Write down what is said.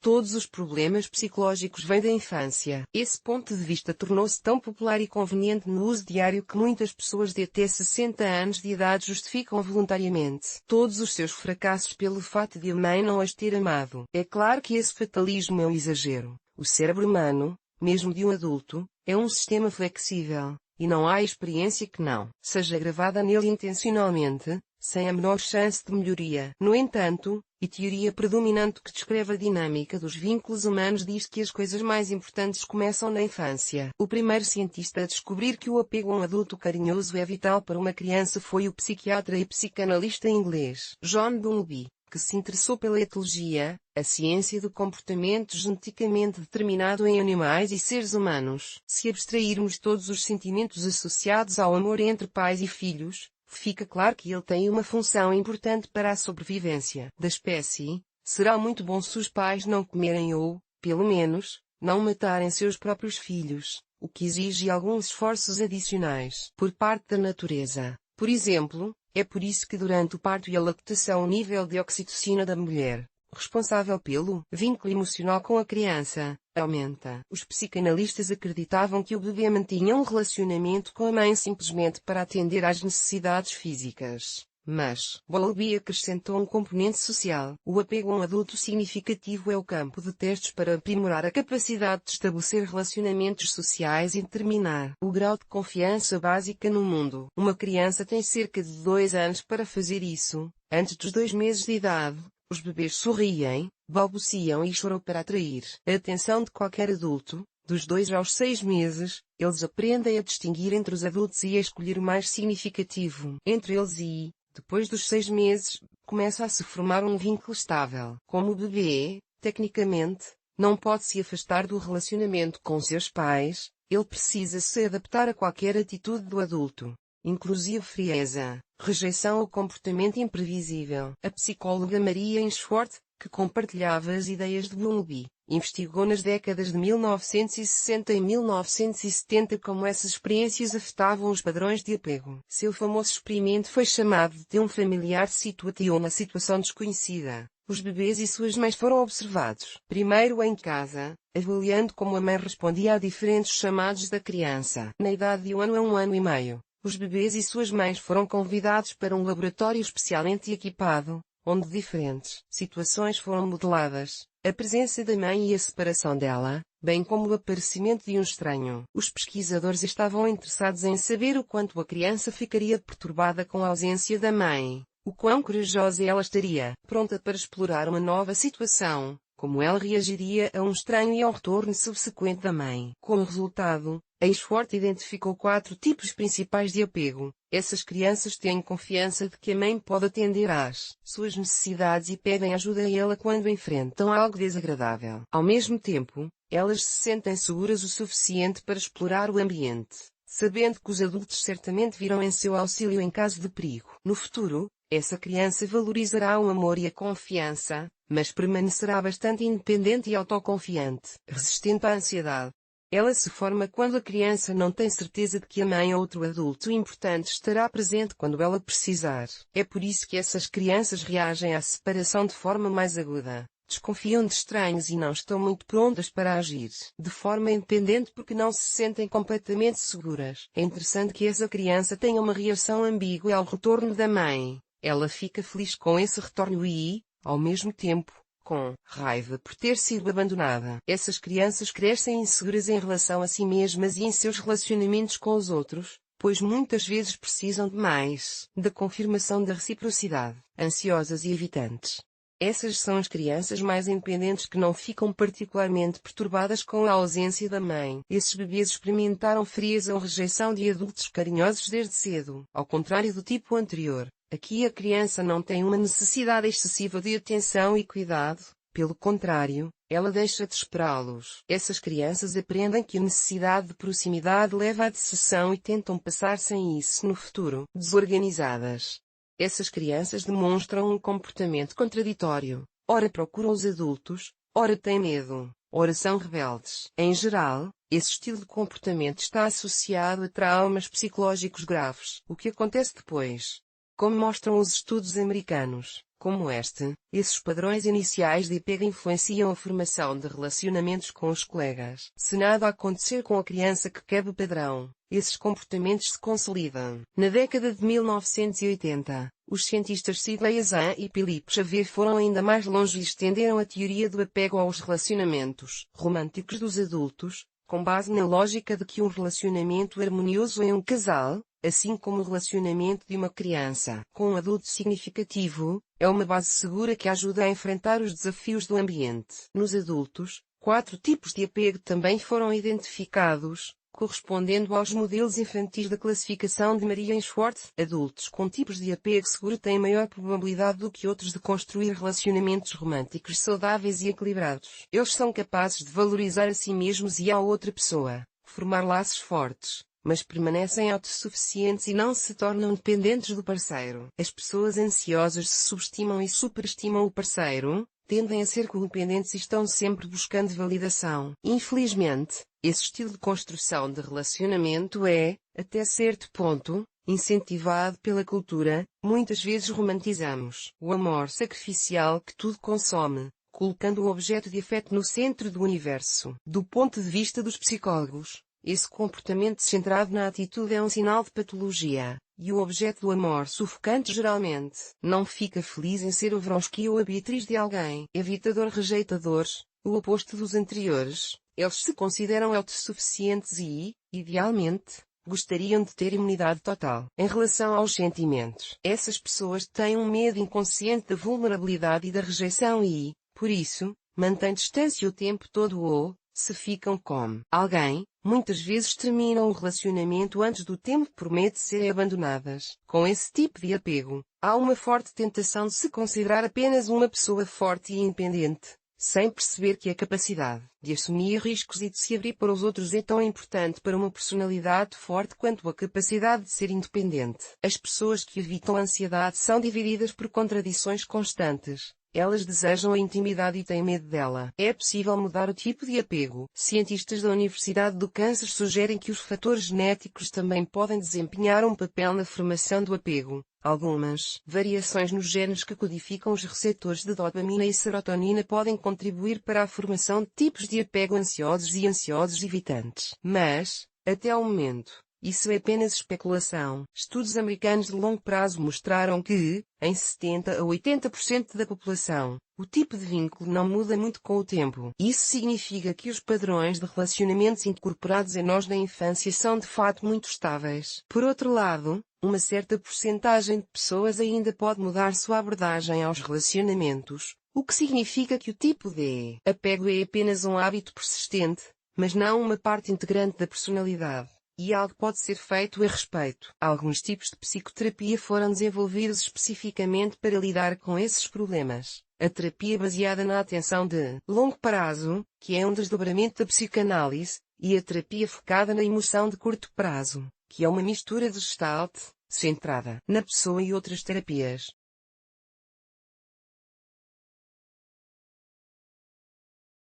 Todos os problemas psicológicos vêm da infância. Esse ponto de vista tornou-se tão popular e conveniente no uso diário que muitas pessoas de até 60 anos de idade justificam voluntariamente todos os seus fracassos pelo fato de a mãe não as ter amado. É claro que esse fatalismo é um exagero. O cérebro humano, mesmo de um adulto, é um sistema flexível, e não há experiência que não seja gravada nele intencionalmente, sem a menor chance de melhoria. No entanto, a teoria predominante que descreve a dinâmica dos vínculos humanos diz que as coisas mais importantes começam na infância. O primeiro cientista a descobrir que o apego a um adulto carinhoso é vital para uma criança foi o psiquiatra e psicanalista inglês John Bowlby, que se interessou pela etologia, a ciência do comportamento geneticamente determinado em animais e seres humanos. Se abstrairmos todos os sentimentos associados ao amor entre pais e filhos, fica claro que ele tem uma função importante para a sobrevivência da espécie. Será muito bom se os pais não comerem ou, pelo menos, não matarem seus próprios filhos, o que exige alguns esforços adicionais por parte da natureza. Por exemplo, é por isso que durante o parto e a lactação o nível de oxitocina da mulher, responsável pelo vínculo emocional com a criança, aumenta. Os psicanalistas acreditavam que o bebê mantinha um relacionamento com a mãe simplesmente para atender às necessidades físicas. Mas, Bowlby acrescentou um componente social. O apego a um adulto significativo é o campo de testes para aprimorar a capacidade de estabelecer relacionamentos sociais e determinar o grau de confiança básica no mundo. Uma criança tem cerca de 2 anos para fazer isso. Antes dos 2 meses de idade, os bebês sorriem, balbuciam e choram para atrair a atenção de qualquer adulto. Dos 2 aos 6 meses, eles aprendem a distinguir entre os adultos e a escolher o mais significativo entre eles e, depois dos 6 meses, começa a se formar um vínculo estável. Como o bebê, tecnicamente, não pode se afastar do relacionamento com seus pais, ele precisa se adaptar a qualquer atitude do adulto, inclusive frieza, rejeição ou comportamento imprevisível. A psicóloga Maria Ainsworth, que compartilhava as ideias de Bowlby, investigou nas décadas de 1960 e 1970 como essas experiências afetavam os padrões de apego. Seu famoso experimento foi chamado de um familiar situativo na situação desconhecida. Os bebês e suas mães foram observados, primeiro em casa, avaliando como a mãe respondia a diferentes chamados da criança. Na idade de 1 ano a 1 ano e meio, os bebês e suas mães foram convidados para um laboratório especialmente equipado, onde diferentes situações foram modeladas. A presença da mãe e a separação dela, bem como o aparecimento de um estranho. Os pesquisadores estavam interessados em saber o quanto a criança ficaria perturbada com a ausência da mãe, o quão corajosa ela estaria, pronta para explorar uma nova situação, como ela reagiria a um estranho e ao retorno subsequente da mãe. Como resultado, Ainsworth identificou 4 tipos principais de apego. Essas crianças têm confiança de que a mãe pode atender às suas necessidades e pedem ajuda a ela quando enfrentam algo desagradável. Ao mesmo tempo, elas se sentem seguras o suficiente para explorar o ambiente, sabendo que os adultos certamente virão em seu auxílio em caso de perigo. No futuro, essa criança valorizará o amor e a confiança, mas permanecerá bastante independente e autoconfiante, resistente à ansiedade. Ela se forma quando a criança não tem certeza de que a mãe ou outro adulto importante estará presente quando ela precisar. É por isso que essas crianças reagem à separação de forma mais aguda. Desconfiam de estranhos e não estão muito prontas para agir de forma independente porque não se sentem completamente seguras. É interessante que essa criança tenha uma reação ambígua ao retorno da mãe. Ela fica feliz com esse retorno e, ao mesmo tempo, com raiva por ter sido abandonada. Essas crianças crescem inseguras em relação a si mesmas e em seus relacionamentos com os outros, pois muitas vezes precisam de mais da confirmação da reciprocidade, ansiosas e evitantes. Essas são as crianças mais independentes que não ficam particularmente perturbadas com a ausência da mãe. Esses bebês experimentaram frieza ou rejeição de adultos carinhosos desde cedo, ao contrário do tipo anterior. Aqui a criança não tem uma necessidade excessiva de atenção e cuidado, pelo contrário, ela deixa de esperá-los. Essas crianças aprendem que a necessidade de proximidade leva à decepção e tentam passar sem isso no futuro. Desorganizadas. Essas crianças demonstram um comportamento contraditório. Ora procuram os adultos, ora têm medo, ora são rebeldes. Em geral, esse estilo de comportamento está associado a traumas psicológicos graves. O que acontece depois? Como mostram os estudos americanos, como este, esses padrões iniciais de apego influenciam a formação de relacionamentos com os colegas. Se nada acontecer com a criança que quebra o padrão, esses comportamentos se consolidam. Na década de 1980, os cientistas Sidney Azan e Philip Xavier foram ainda mais longe e estenderam a teoria do apego aos relacionamentos românticos dos adultos, com base na lógica de que um relacionamento harmonioso em um casal, assim como o relacionamento de uma criança com um adulto significativo, é uma base segura que ajuda a enfrentar os desafios do ambiente. Nos adultos, 4 tipos de apego também foram identificados, correspondendo aos modelos infantis da classificação de Marian-Schwartz. Adultos com tipos de apego seguro têm maior probabilidade do que outros de construir relacionamentos românticos saudáveis e equilibrados. Eles são capazes de valorizar a si mesmos e a outra pessoa, formar laços fortes, mas permanecem autossuficientes e não se tornam dependentes do parceiro. As pessoas ansiosas se subestimam e superestimam o parceiro, tendem a ser codependentes e estão sempre buscando validação. Infelizmente, esse estilo de construção de relacionamento é, até certo ponto, incentivado pela cultura. Muitas vezes romantizamos o amor sacrificial que tudo consome, colocando o objeto de afeto no centro do universo. Do ponto de vista dos psicólogos, esse comportamento centrado na atitude é um sinal de patologia, e o objeto do amor sufocante geralmente não fica feliz em ser o Vronsky ou a Beatriz de alguém. Evitador-rejeitador, o oposto dos anteriores, eles se consideram autossuficientes e, idealmente, gostariam de ter imunidade total. Em relação aos sentimentos, essas pessoas têm um medo inconsciente da vulnerabilidade e da rejeição e, por isso, mantêm distância o tempo todo ou, se ficam com alguém, muitas vezes terminam o relacionamento antes do tempo que promete serem abandonadas. Com esse tipo de apego, há uma forte tentação de se considerar apenas uma pessoa forte e independente, sem perceber que a capacidade de assumir riscos e de se abrir para os outros é tão importante para uma personalidade forte quanto a capacidade de ser independente. As pessoas que evitam a ansiedade são divididas por contradições constantes. Elas desejam a intimidade e têm medo dela. É possível mudar o tipo de apego. Cientistas da Universidade do Kansas sugerem que os fatores genéticos também podem desempenhar um papel na formação do apego. Algumas variações nos genes que codificam os receptores de dopamina e serotonina podem contribuir para a formação de tipos de apego ansiosos e ansiosos evitantes. Mas, até ao momento, isso é apenas especulação. Estudos americanos de longo prazo mostraram que, em 70 a 80% da população, o tipo de vínculo não muda muito com o tempo. Isso significa que os padrões de relacionamentos incorporados em nós na infância são de fato muito estáveis. Por outro lado, uma certa porcentagem de pessoas ainda pode mudar sua abordagem aos relacionamentos, o que significa que o tipo de apego é apenas um hábito persistente, mas não uma parte integrante da personalidade. E algo pode ser feito a respeito. Alguns tipos de psicoterapia foram desenvolvidos especificamente para lidar com esses problemas. A terapia baseada na atenção de longo prazo, que é um desdobramento da psicanálise, e a terapia focada na emoção de curto prazo, que é uma mistura de Gestalt, centrada na pessoa e outras terapias.